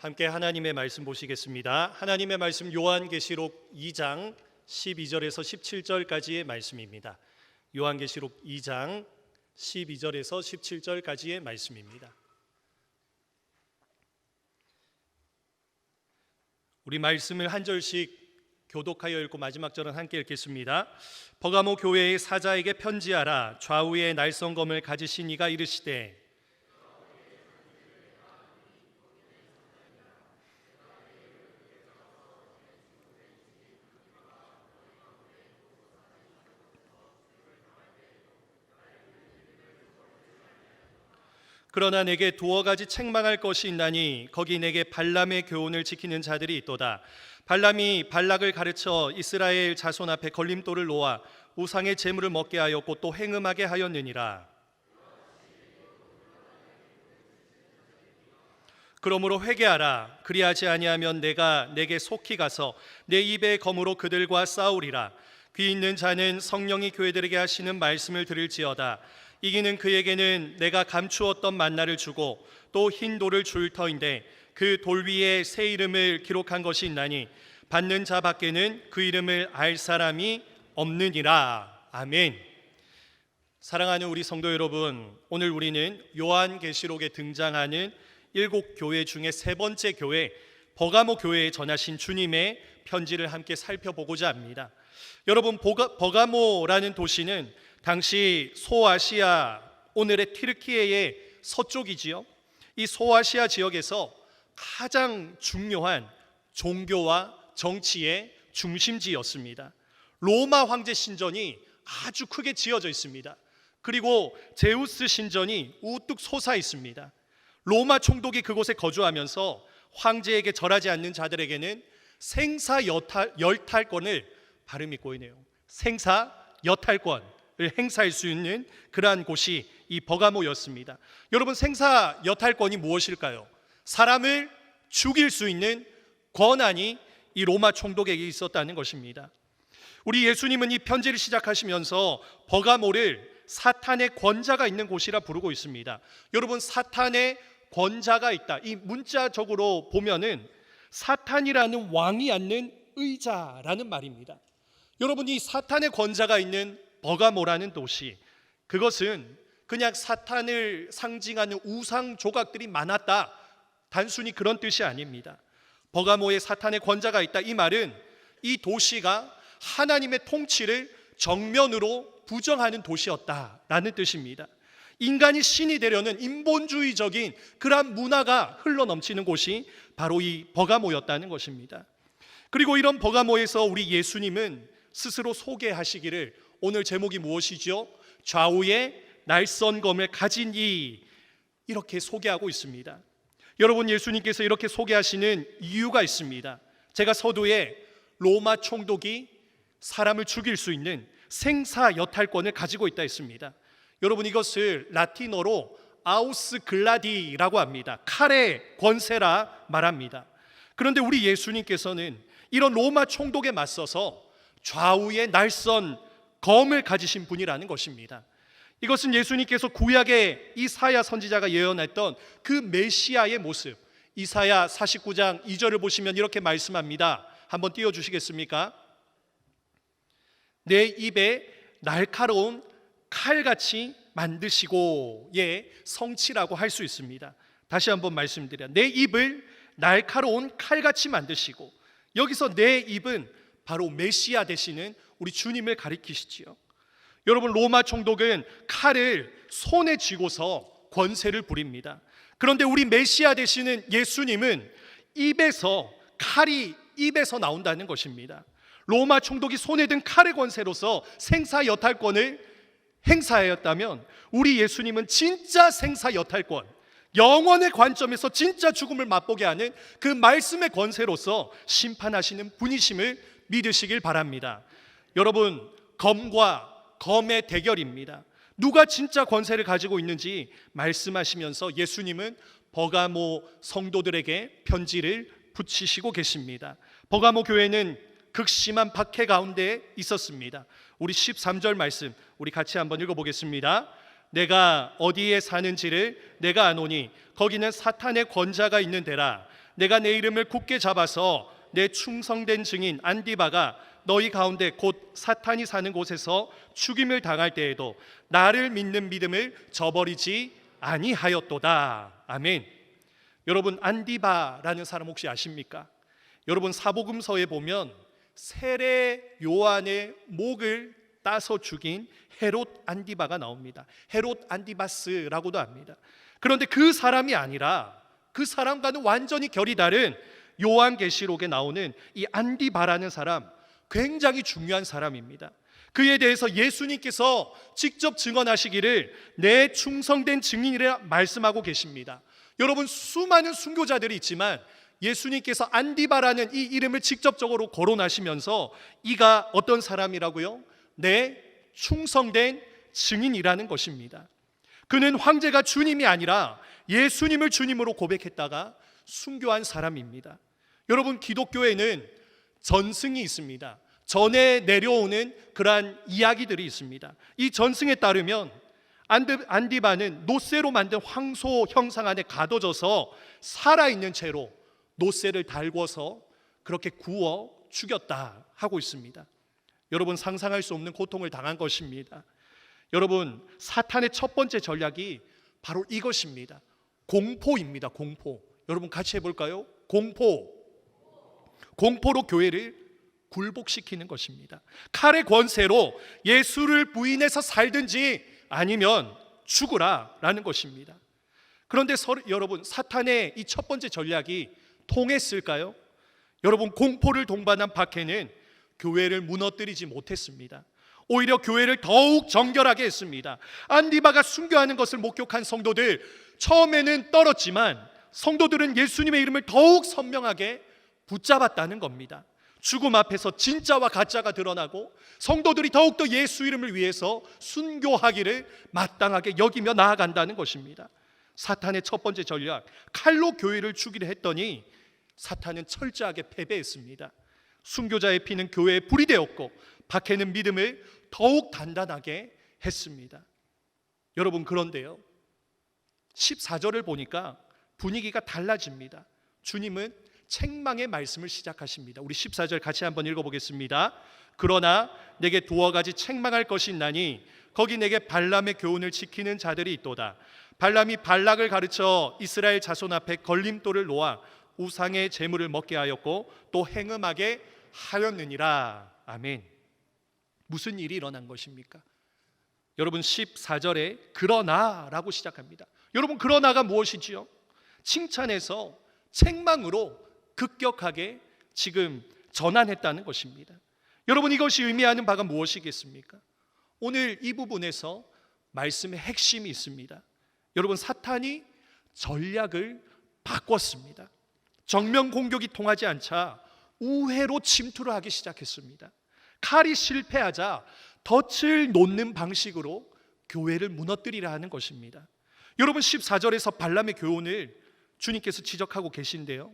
함께 하나님의 말씀 보시겠습니다. 하나님의 말씀 요한계시록 2장 12절에서 17절까지의 말씀입니다. 요한계시록 2장 12절에서 17절까지의 말씀입니다. 우리 말씀을 한 절씩 교독하여 읽고 마지막 절은 함께 읽겠습니다. 버가모 교회의 사자에게 편지하라. 좌우에 날성검을 가지신 이가 이르시되 그러나 내게 두어 가지 책망할 것이 있나니 거기 내게 발람의 교훈을 지키는 자들이 있도다. 발람이 발락을 가르쳐 이스라엘 자손 앞에 걸림돌을 놓아 우상의 제물을 먹게 하였고 또 행음하게 하였느니라. 그러므로 회개하라. 그리하지 아니하면 내가 내게 속히 가서 내 입의 검으로 그들과 싸우리라. 귀 있는 자는 성령이 교회들에게 하시는 말씀을 들을지어다. 이기는 그에게는 내가 감추었던 만나를 주고 또 흰 돌을 줄 터인데 그 돌 위에 새 이름을 기록한 것이 있나니 받는 자 밖에는 그 이름을 알 사람이 없느니라. 아멘. 사랑하는 우리 성도 여러분, 오늘 우리는 요한계시록에 등장하는 7교회 중에 세 번째 교회 버가모 교회에 전하신 주님의 편지를 함께 살펴보고자 합니다. 여러분, 버가모라는 도시는 당시 소아시아, 오늘의 튀르키예의 서쪽이지요. 이 소아시아 지역에서 가장 중요한 종교와 정치의 중심지였습니다. 로마 황제 신전이 아주 크게 지어져 있습니다. 그리고 제우스 신전이 우뚝 솟아 있습니다. 로마 총독이 그곳에 거주하면서 황제에게 절하지 않는 자들에게는 생사 여탈권을 발음이 꼬이네요. 생사 여탈권 행사할 수 있는 그러한 곳이 이 버가모였습니다. 여러분, 생사 여탈권이 무엇일까요? 사람을 죽일 수 있는 권한이 이 로마 총독에게 있었다는 것입니다. 우리 예수님은 이 편지를 시작하시면서 버가모를 사탄의 권자가 있는 곳이라 부르고 있습니다. 여러분, 사탄의 권자가 있다. 이 문자적으로 보면은 사탄이라는 왕이 앉는 의자라는 말입니다. 여러분, 이 사탄의 권자가 있는 버가모라는 도시, 그것은 그냥 사탄을 상징하는 우상 조각들이 많았다, 단순히 그런 뜻이 아닙니다. 버가모에 사탄의 권자가 있다, 이 말은 이 도시가 하나님의 통치를 정면으로 부정하는 도시였다라는 뜻입니다. 인간이 신이 되려는 인본주의적인 그러한 문화가 흘러넘치는 곳이 바로 이 버가모였다는 것입니다. 그리고 이런 버가모에서 우리 예수님은 스스로 소개하시기를, 오늘 제목이 무엇이죠? 좌우에 날선검을 가진 이, 이렇게 소개하고 있습니다. 여러분, 예수님께서 이렇게 소개하시는 이유가 있습니다. 제가 서두에 로마 총독이 사람을 죽일 수 있는 생사 여탈권을 가지고 있다 했습니다. 여러분, 이것을 라틴어로 아우스 글라디라고 합니다. 칼의 권세라 말합니다. 그런데 우리 예수님께서는 이런 로마 총독에 맞서서 좌우에 날선 검을 가지신 분이라는 것입니다. 이것은 예수님께서 구약의 이사야 선지자가 예언했던 그 메시아의 모습, 이사야 49장 2절을 보시면 이렇게 말씀합니다. 한번 띄워주시겠습니까? 내 입에 날카로운 칼같이 만드시고, 예, 성취라고 할 수 있습니다. 다시 한번 말씀드려요. 내 입을 날카로운 칼같이 만드시고, 여기서 내 입은 바로 메시아 되시는 우리 주님을 가리키시지요. 여러분, 로마 총독은 칼을 손에 쥐고서 권세를 부립니다. 그런데 우리 메시아 되시는 예수님은 칼이 입에서 나온다는 것입니다. 로마 총독이 손에 든 칼의 권세로서 생사 여탈권을 행사하였다면 우리 예수님은 진짜 생사 여탈권, 영원의 관점에서 진짜 죽음을 맛보게 하는 그 말씀의 권세로서 심판하시는 분이심을 믿으시길 바랍니다. 여러분, 검과 검의 대결입니다. 누가 진짜 권세를 가지고 있는지 말씀하시면서 예수님은 버가모 성도들에게 편지를 붙이시고 계십니다. 버가모 교회는 극심한 박해 가운데 있었습니다. 우리 13절 말씀 우리 같이 한번 읽어보겠습니다. 내가 어디에 사는지를 내가 아노니 거기는 사탄의 권자가 있는 데라. 내가 내 이름을 굳게 잡아서 내 충성된 증인 안디바가 너희 가운데 곧 사탄이 사는 곳에서 죽임을 당할 때에도 나를 믿는 믿음을 저버리지 아니하였도다. 아멘. 여러분, 안디바라는 사람 혹시 아십니까? 여러분, 사복음서에 보면 세례 요한의 목을 따서 죽인 헤롯 안디바가 나옵니다. 헤롯 안디바스라고도 합니다. 그런데 그 사람이 아니라 그 사람과는 완전히 결이 다른 요한계시록에 나오는 이 안디바라는 사람, 굉장히 중요한 사람입니다. 그에 대해서 예수님께서 직접 증언하시기를 내 충성된 증인이라 말씀하고 계십니다. 여러분, 수많은 순교자들이 있지만 예수님께서 안디바라는 이 이름을 직접적으로 거론하시면서 이가 어떤 사람이라고요? 내 충성된 증인이라는 것입니다. 그는 황제가 주님이 아니라 예수님을 주님으로 고백했다가 순교한 사람입니다. 여러분, 기독교에는 전승이 있습니다. 전에 내려오는 그러한 이야기들이 있습니다. 이 전승에 따르면 안디바는 노쇠로 만든 황소 형상 안에 가둬져서 살아있는 채로 노쇠를 달궈서 그렇게 구워 죽였다 하고 있습니다. 여러분, 상상할 수 없는 고통을 당한 것입니다. 여러분, 사탄의 첫 번째 전략이 바로 이것입니다. 공포입니다. 공포. 여러분, 같이 해볼까요? 공포로 교회를 굴복시키는 것입니다. 칼의 권세로 예수를 부인해서 살든지 아니면 죽으라 라는 것입니다. 그런데 여러분, 사탄의 이 첫 번째 전략이 통했을까요? 여러분, 공포를 동반한 박해는 교회를 무너뜨리지 못했습니다. 오히려 교회를 더욱 정결하게 했습니다. 안디바가 순교하는 것을 목격한 성도들, 처음에는 떨었지만 성도들은 예수님의 이름을 더욱 선명하게 붙잡았다는 겁니다. 죽음 앞에서 진짜와 가짜가 드러나고 성도들이 더욱더 예수 이름을 위해서 순교하기를 마땅하게 여기며 나아간다는 것입니다. 사탄의 첫 번째 전략, 칼로 교회를 죽이려 했더니 사탄은 철저하게 패배했습니다. 순교자의 피는 교회에 불이 되었고 박해는 믿음을 더욱 단단하게 했습니다. 여러분, 그런데요, 14절을 보니까 분위기가 달라집니다. 주님은 책망의 말씀을 시작하십니다. 우리 14절 같이 한번 읽어보겠습니다. 그러나 내게 두어 가지 책망할 것이 있나니 거기 내게 발람의 교훈을 지키는 자들이 있도다. 발람이 발락을 가르쳐 이스라엘 자손 앞에 걸림돌을 놓아 우상의 제물을 먹게 하였고 또 행음하게 하였느니라. 아멘. 무슨 일이 일어난 것입니까? 여러분, 14절에 그러나라고 시작합니다. 여러분, 그러나가 무엇이지요? 칭찬에서 책망으로 급격하게 지금 전환했다는 것입니다. 여러분, 이것이 의미하는 바가 무엇이겠습니까? 오늘 이 부분에서 말씀의 핵심이 있습니다. 여러분, 사탄이 전략을 바꿨습니다. 정면 공격이 통하지 않자 우회로 침투를 하기 시작했습니다. 칼이 실패하자 덫을 놓는 방식으로 교회를 무너뜨리려 하는 것입니다. 여러분, 14절에서 발람의 교훈을 주님께서 지적하고 계신데요,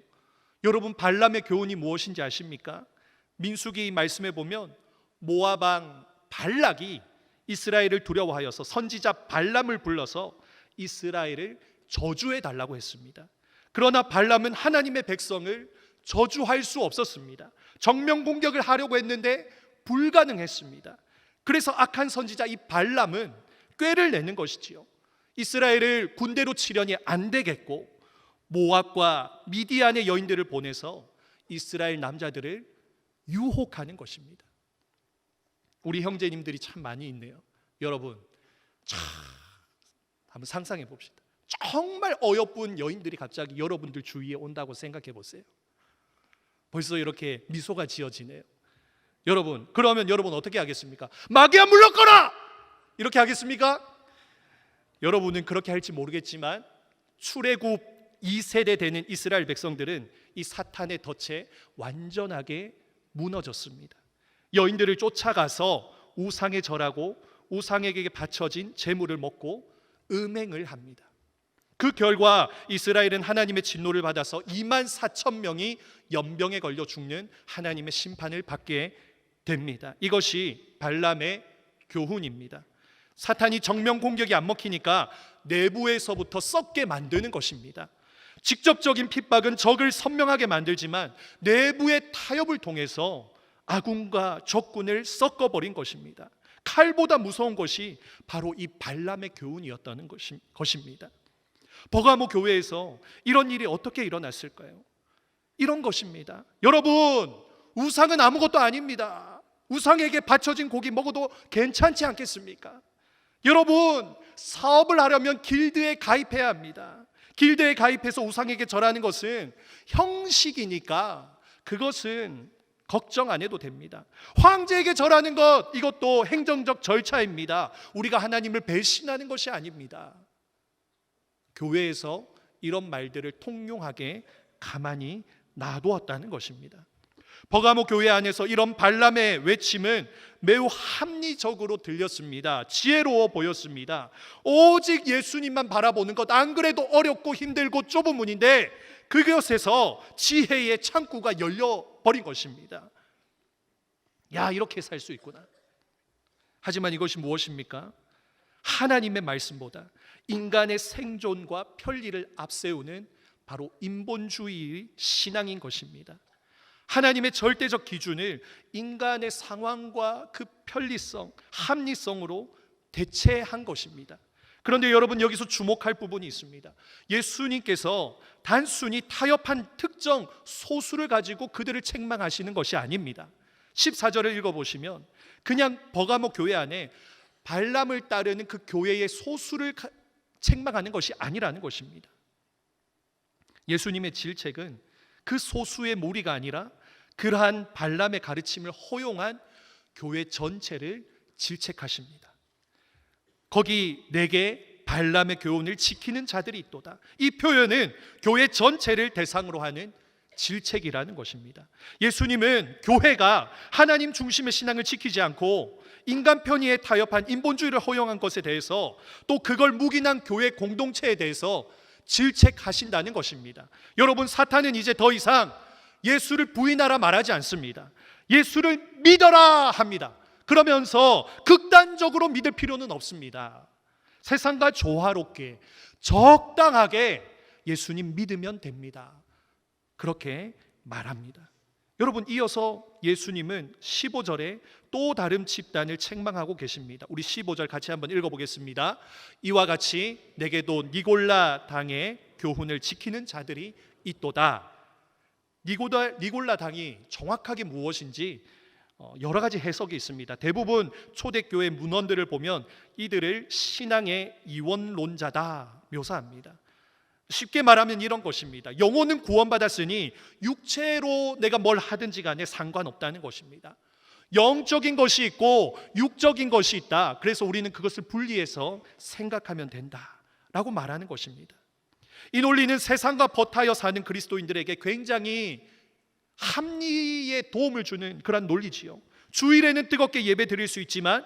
여러분, 발람의 교훈이 무엇인지 아십니까? 민수기 말씀에 보면 모압 왕 발락이 이스라엘을 두려워하여서 선지자 발람을 불러서 이스라엘을 저주해 달라고 했습니다. 그러나 발람은 하나님의 백성을 저주할 수 없었습니다. 정면 공격을 하려고 했는데 불가능했습니다. 그래서 악한 선지자 이 발람은 꾀를 내는 것이지요. 이스라엘을 군대로 치려니 안 되겠고 모압과 미디안의 여인들을 보내서 이스라엘 남자들을 유혹하는 것입니다. 우리 형제님들이 참 많이 있네요. 여러분, 참 한번 상상해 봅시다. 정말 어여쁜 여인들이 갑자기 여러분들 주위에 온다고 생각해 보세요. 벌써 이렇게 미소가 지어지네요. 여러분, 그러면 여러분 어떻게 하겠습니까? 마귀야, 물러거라! 이렇게 하겠습니까? 여러분은 그렇게 할지 모르겠지만 출애굽 2세대 되는 이스라엘 백성들은 이 사탄의 덫에 완전하게 무너졌습니다. 여인들을 쫓아가서 우상에 절하고 우상에게 바쳐진 제물을 먹고 음행을 합니다. 그 결과 이스라엘은 하나님의 진노를 받아서 2만 4천 명이 연병에 걸려 죽는 하나님의 심판을 받게 됩니다. 이것이 발람의 교훈입니다. 사탄이 정면 공격이 안 먹히니까 내부에서부터 썩게 만드는 것입니다. 직접적인 핍박은 적을 선명하게 만들지만 내부의 타협을 통해서 아군과 적군을 섞어버린 것입니다. 칼보다 무서운 것이 바로 이 발람의 교훈이었다는 것입니다. 버가모 교회에서 이런 일이 어떻게 일어났을까요? 이런 것입니다. 여러분, 우상은 아무것도 아닙니다. 우상에게 바쳐진 고기 먹어도 괜찮지 않겠습니까? 여러분, 사업을 하려면 길드에 가입해야 합니다. 길드에 가입해서 우상에게 절하는 것은 형식이니까 그것은 걱정 안 해도 됩니다. 황제에게 절하는 것, 이것도 행정적 절차입니다. 우리가 하나님을 배신하는 것이 아닙니다. 교회에서 이런 말들을 통용하게 가만히 놔두었다는 것입니다. 버가모 교회 안에서 이런 발람의 외침은 매우 합리적으로 들렸습니다. 지혜로워 보였습니다. 오직 예수님만 바라보는 것, 안 그래도 어렵고 힘들고 좁은 문인데 그것에서 지혜의 창구가 열려버린 것입니다. 야, 이렇게 살 수 있구나. 하지만 이것이 무엇입니까? 하나님의 말씀보다 인간의 생존과 편리를 앞세우는 바로 인본주의 신앙인 것입니다. 하나님의 절대적 기준을 인간의 상황과 그 편리성, 합리성으로 대체한 것입니다. 그런데 여러분, 여기서 주목할 부분이 있습니다. 예수님께서 단순히 타협한 특정 소수를 가지고 그들을 책망하시는 것이 아닙니다. 14절을 읽어보시면 그냥 버가모 교회 안에 발람을 따르는 그 교회의 소수를 책망하는 것이 아니라는 것입니다. 예수님의 질책은 그 소수의 무리가 아니라 그러한 발람의 가르침을 허용한 교회 전체를 질책하십니다. 거기 내게 발람의 교훈을 지키는 자들이 있도다. 이 표현은 교회 전체를 대상으로 하는 질책이라는 것입니다. 예수님은 교회가 하나님 중심의 신앙을 지키지 않고 인간 편의에 타협한 인본주의를 허용한 것에 대해서, 또 그걸 묵인한 교회 공동체에 대해서 질책하신다는 것입니다. 여러분, 사탄은 이제 더 이상 예수를 부인하라 말하지 않습니다. 예수를 믿어라 합니다. 그러면서 극단적으로 믿을 필요는 없습니다. 세상과 조화롭게 적당하게 예수님 믿으면 됩니다. 그렇게 말합니다. 여러분, 이어서 예수님은 15절에 또 다른 집단을 책망하고 계십니다. 우리 15절 같이 한번 읽어보겠습니다. 이와 같이 내게도 니골라 당의 교훈을 지키는 자들이 있도다. 니골라 당이 정확하게 무엇인지 여러 가지 해석이 있습니다. 대부분 초대교회 문헌들을 보면 이들을 신앙의 이원론자다 묘사합니다. 쉽게 말하면 이런 것입니다. 영혼은 구원받았으니 육체로 내가 뭘 하든지 간에 상관없다는 것입니다. 영적인 것이 있고 육적인 것이 있다. 그래서 우리는 그것을 분리해서 생각하면 된다라고 말하는 것입니다. 이 논리는 세상과 버타여 사는 그리스도인들에게 굉장히 합리에 도움을 주는 그런 논리지요. 주일에는 뜨겁게 예배 드릴 수 있지만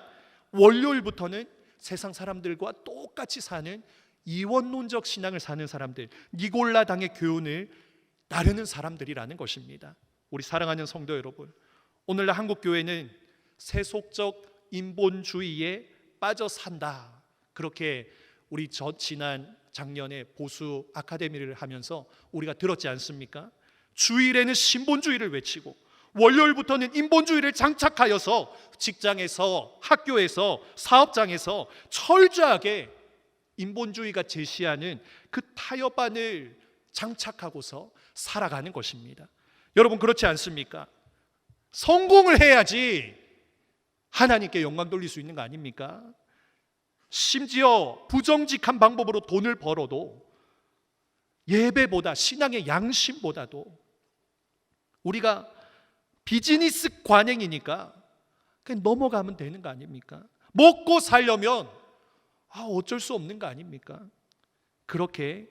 월요일부터는 세상 사람들과 똑같이 사는 이원론적 신앙을 사는 사람들, 니골라 당의 교훈을 따르는 사람들이라는 것입니다. 우리 사랑하는 성도 여러분, 오늘날 한국 교회는 세속적 인본주의에 빠져 산다, 그렇게 우리 지난 작년에 보수 아카데미를 하면서 우리가 들었지 않습니까? 주일에는 신본주의를 외치고 월요일부터는 인본주의를 장착하여서 직장에서, 학교에서, 사업장에서 철저하게 인본주의가 제시하는 그 타협안을 장착하고서 살아가는 것입니다. 여러분, 그렇지 않습니까? 성공을 해야지 하나님께 영광 돌릴 수 있는 거 아닙니까? 심지어 부정직한 방법으로 돈을 벌어도 예배보다, 신앙의 양심보다도 우리가 비즈니스 관행이니까 그냥 넘어가면 되는 거 아닙니까? 먹고 살려면 어쩔 수 없는 거 아닙니까? 그렇게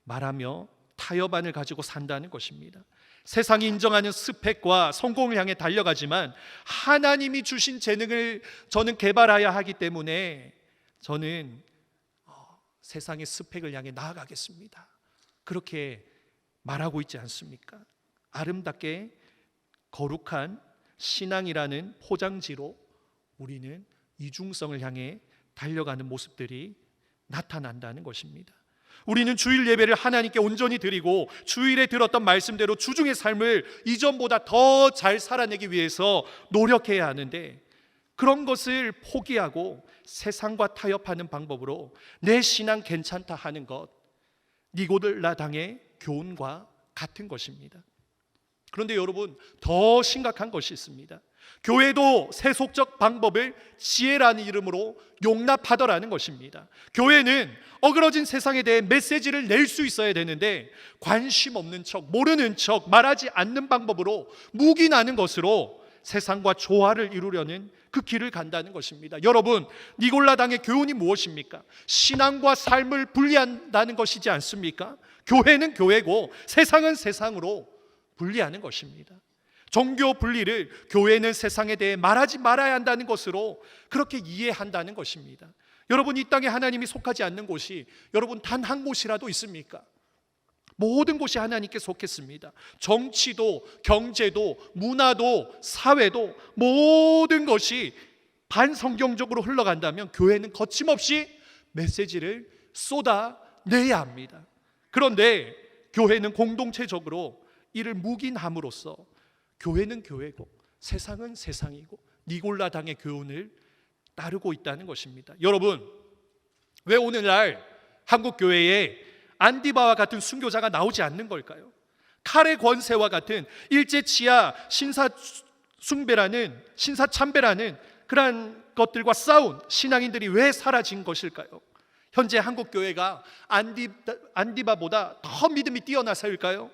말하며 타협안을 가지고 산다는 것입니다. 세상이 인정하는 스펙과 성공을 향해 달려가지만 하나님이 주신 재능을 저는 개발해야 하기 때문에 저는 세상의 스펙을 향해 나아가겠습니다. 그렇게 말하고 있지 않습니까? 아름답게 거룩한 신앙이라는 포장지로 우리는 이중성을 향해 달려가는 모습들이 나타난다는 것입니다. 우리는 주일 예배를 하나님께 온전히 드리고 주일에 들었던 말씀대로 주중의 삶을 이전보다 더 잘 살아내기 위해서 노력해야 하는데, 그런 것을 포기하고 세상과 타협하는 방법으로 내 신앙 괜찮다 하는 것, 니고라당의 교훈과 같은 것입니다. 그런데 여러분, 더 심각한 것이 있습니다. 교회도 세속적 방법을 지혜라는 이름으로 용납하더라는 것입니다. 교회는 어그러진 세상에 대해 메시지를 낼 수 있어야 되는데, 관심 없는 척, 모르는 척, 말하지 않는 방법으로 묵인하는 것으로 세상과 조화를 이루려는 그 길을 간다는 것입니다. 여러분, 니골라당의 교훈이 무엇입니까? 신앙과 삶을 분리한다는 것이지 않습니까? 교회는 교회고 세상은 세상으로 분리하는 것입니다. 종교 분리를 교회는 세상에 대해 말하지 말아야 한다는 것으로 그렇게 이해한다는 것입니다. 여러분, 이 땅에 하나님이 속하지 않는 곳이 여러분 단 한 곳이라도 있습니까? 모든 곳이 하나님께 속했습니다. 정치도, 경제도, 문화도, 사회도 모든 것이 반성경적으로 흘러간다면 교회는 거침없이 메시지를 쏟아내야 합니다. 그런데 교회는 공동체적으로 이를 묵인함으로써 교회는 교회고 세상은 세상이고 니골라당의 교훈을 따르고 있다는 것입니다. 여러분, 왜 오늘날 한국 교회에 안디바와 같은 순교자가 나오지 않는 걸까요? 칼의 권세와 같은 일제치하 신사숭배라는, 신사참배라는 그러한 것들과 싸운 신앙인들이 왜 사라진 것일까요? 현재 한국 교회가 안디바보다 더 믿음이 뛰어나서일까요?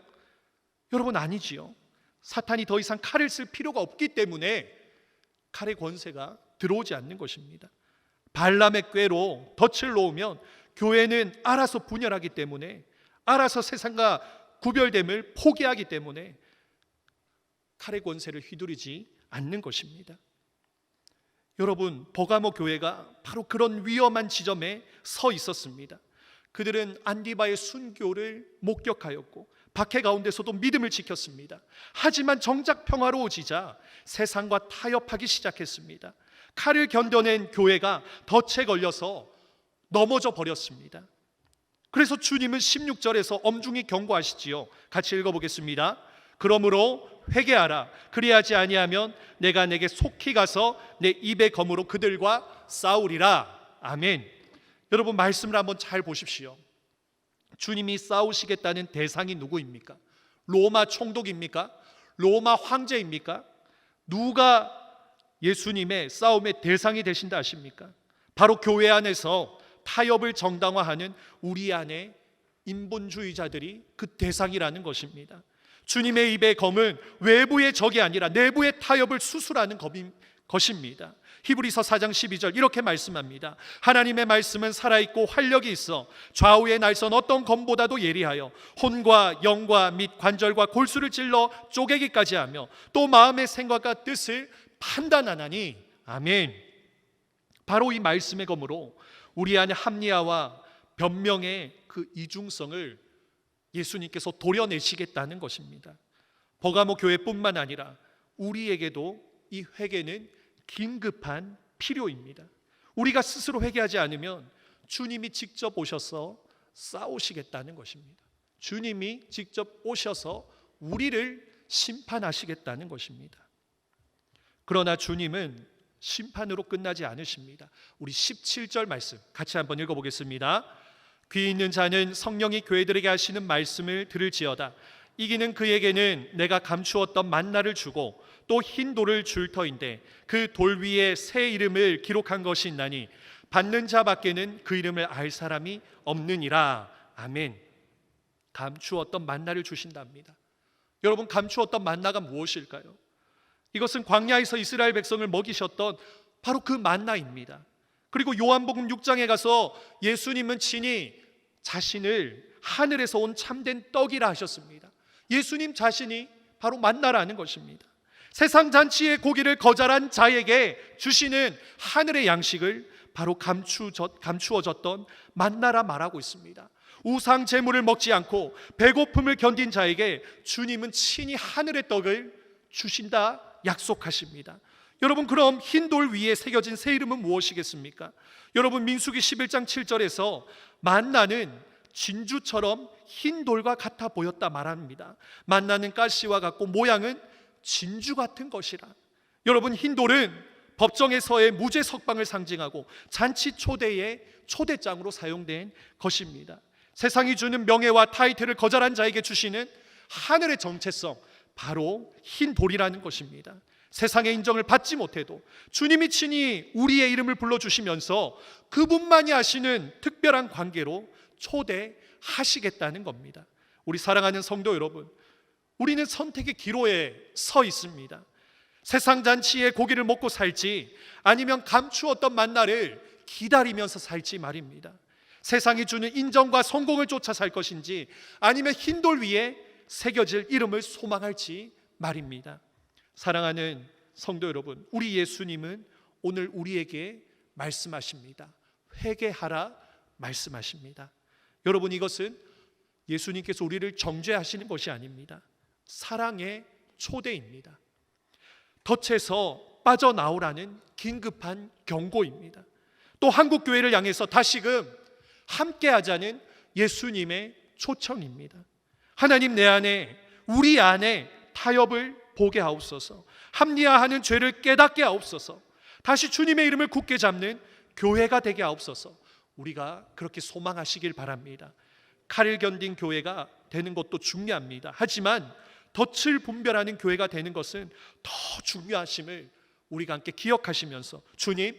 여러분, 아니지요. 사탄이 더 이상 칼을 쓸 필요가 없기 때문에 칼의 권세가 들어오지 않는 것입니다. 발람의 꾀로 덫을 놓으면 교회는 알아서 분열하기 때문에, 알아서 세상과 구별됨을 포기하기 때문에 칼의 권세를 휘두르지 않는 것입니다. 여러분, 버가모 교회가 바로 그런 위험한 지점에 서 있었습니다. 그들은 안디바의 순교를 목격하였고 박해 가운데서도 믿음을 지켰습니다. 하지만 정작 평화로워지자 세상과 타협하기 시작했습니다. 칼을 견뎌낸 교회가 덫에 걸려서 넘어져 버렸습니다. 그래서 주님은 16절에서 엄중히 경고하시지요. 같이 읽어보겠습니다. 그러므로 회개하라. 그리하지 아니하면 내가 내게 속히 가서 내 입의 검으로 그들과 싸우리라. 아멘. 여러분, 말씀을 한번 잘 보십시오. 주님이 싸우시겠다는 대상이 누구입니까? 로마 총독입니까? 로마 황제입니까? 누가 예수님의 싸움의 대상이 되신다 하십니까? 바로 교회 안에서 타협을 정당화하는 우리 안에 인본주의자들이 그 대상이라는 것입니다. 주님의 입의 검은 외부의 적이 아니라 내부의 타협을 수술하는 것입니다. 히브리서 4장 12절 이렇게 말씀합니다. 하나님의 말씀은 살아있고 활력이 있어 좌우의 날선 어떤 검보다도 예리하여 혼과 영과 및 관절과 골수를 찔러 쪼개기까지 하며 또 마음의 생각과 뜻을 판단하나니. 아멘. 바로 이 말씀의 검으로 우리 안에 합리화와 변명의 그 이중성을 예수님께서 도려내시겠다는 것입니다. 버가모 교회뿐만 아니라 우리에게도 이 회개는 긴급한 필요입니다. 우리가 스스로 회개하지 않으면 주님이 직접 오셔서 싸우시겠다는 것입니다. 주님이 직접 오셔서 우리를 심판하시겠다는 것입니다. 그러나 주님은 심판으로 끝나지 않으십니다. 우리 17절 말씀 같이 한번 읽어보겠습니다. 귀 있는 자는 성령이 교회들에게 하시는 말씀을 들을지어다. 이기는 그에게는 내가 감추었던 만나를 주고 또 흰 돌을 줄 터인데 그 돌 위에 새 이름을 기록한 것이 있나니 받는 자밖에는 그 이름을 알 사람이 없느니라. 아멘. 감추었던 만나를 주신답니다. 여러분, 감추었던 만나가 무엇일까요? 이것은 광야에서 이스라엘 백성을 먹이셨던 바로 그 만나입니다. 그리고 요한복음 6장에 가서 예수님은 친히 자신을 하늘에서 온 참된 떡이라 하셨습니다. 예수님 자신이 바로 만나라는 것입니다. 세상 잔치의 고기를 거절한 자에게 주시는 하늘의 양식을 바로 감추어졌던 만나라 말하고 있습니다. 우상 제물을 먹지 않고 배고픔을 견딘 자에게 주님은 친히 하늘의 떡을 주신다 약속하십니다. 여러분, 그럼 흰 돌 위에 새겨진 새 이름은 무엇이겠습니까? 여러분, 민수기 11장 7절에서 만나는 진주처럼 흰 돌과 같아 보였다 말합니다. 만나는 가시와 같고 모양은 진주 같은 것이라. 여러분, 흰 돌은 법정에서의 무죄 석방을 상징하고 잔치 초대의 초대장으로 사용된 것입니다. 세상이 주는 명예와 타이틀을 거절한 자에게 주시는 하늘의 정체성, 바로 흰 돌이라는 것입니다. 세상의 인정을 받지 못해도 주님이 친히 우리의 이름을 불러주시면서 그분만이 아시는 특별한 관계로 초대하시겠다는 겁니다. 우리 사랑하는 성도 여러분, 우리는 선택의 기로에 서 있습니다. 세상 잔치에 고기를 먹고 살지 아니면 감추었던 만나를 기다리면서 살지 말입니다. 세상이 주는 인정과 성공을 쫓아 살 것인지 아니면 흰돌 위에 새겨질 이름을 소망할지 말입니다. 사랑하는 성도 여러분, 우리 예수님은 오늘 우리에게 말씀하십니다. 회개하라 말씀하십니다. 여러분, 이것은 예수님께서 우리를 정죄하시는 것이 아닙니다. 사랑의 초대입니다. 덫에서 빠져나오라는 긴급한 경고입니다. 또 한국교회를 향해서 다시금 함께하자는 예수님의 초청입니다. 하나님, 내 안에, 우리 안에 타협을 보게 하옵소서. 합리화하는 죄를 깨닫게 하옵소서. 다시 주님의 이름을 굳게 잡는 교회가 되게 하옵소서. 우리가 그렇게 소망하시길 바랍니다. 칼을 견딘 교회가 되는 것도 중요합니다. 하지만 덫을 분별하는 교회가 되는 것은 더 중요하심을 우리가 함께 기억하시면서, 주님,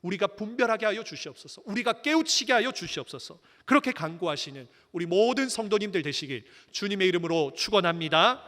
우리가 분별하게 하여 주시옵소서. 우리가 깨우치게 하여 주시옵소서. 그렇게 간구하시는 우리 모든 성도님들 되시길 주님의 이름으로 축원합니다.